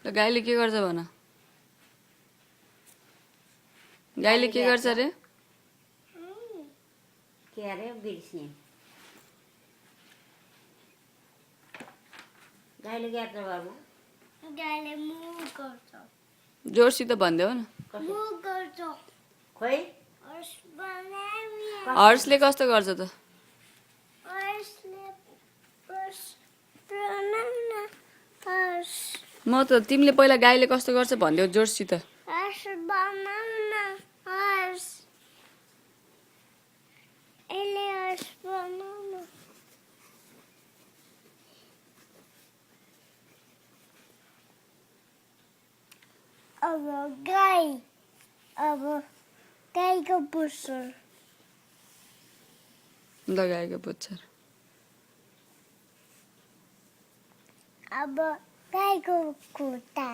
ल गाईले के गर्छ भन गाईले के गर्छ रे के अरे बिर्सिएँ गाईले के गर्छ बाबु गाईले मु गर्छ जोरसित भनिदेऊ न मु गर्छ खोइ हर्स बनाउने हर्सले कस्तो गर्छ त हर्सले हर्स बनाउन हर्स म त तिमीले पहिला गाईले कस्तो गर्छ भनिदेऊ जोरसित हर्स बनाउन हर्स यसले हर्स बनाउन अब गाईको पुच्छर ल गाईको पुच्छर अब गाईको खुट्टा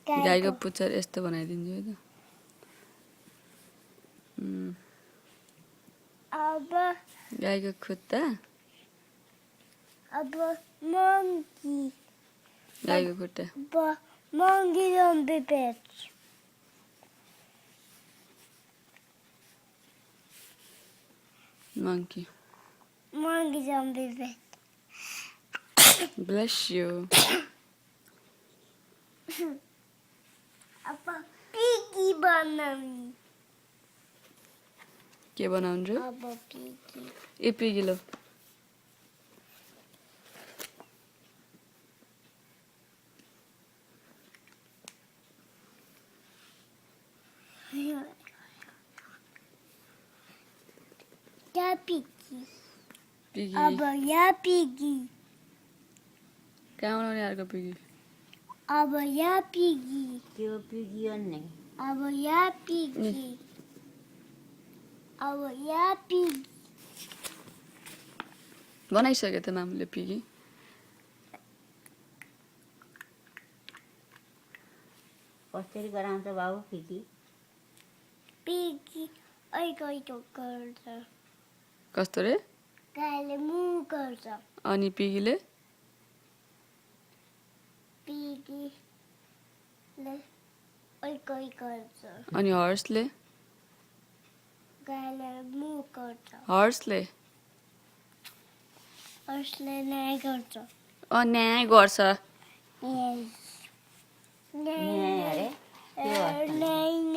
गाईको पुच्छर यस्तो बनाइदिन्छु है त अब गाईको खुट्टा अब मोङ्की गाईको खुट्टा अब मोङ्की जम्बी पेट monkey मोङ्की जम्बी पेट bless you अब पिगी बनाउने के बनाउँछु अब पिगी ए पिगी लो या पिगी पिगी अब या पिगी कहाँ बनाउने अर्को पिगी अब या पिगी त्यो पिगियो नि अब या पिगी अब या पिगी बनाइसक्यो त मामुले पिगी कसरी गराउँछ बाबु पिगी पिगी ऐको गर्छ कस्तो रे गाईले मु गर्छ अनि पिगीले पिगीले ऐको गर्छ अनि हर्सले गाईले मु गर्छ हर्सले हर्सले न्याय गर्छ न्याय गर्छ न्याय अरे न्याय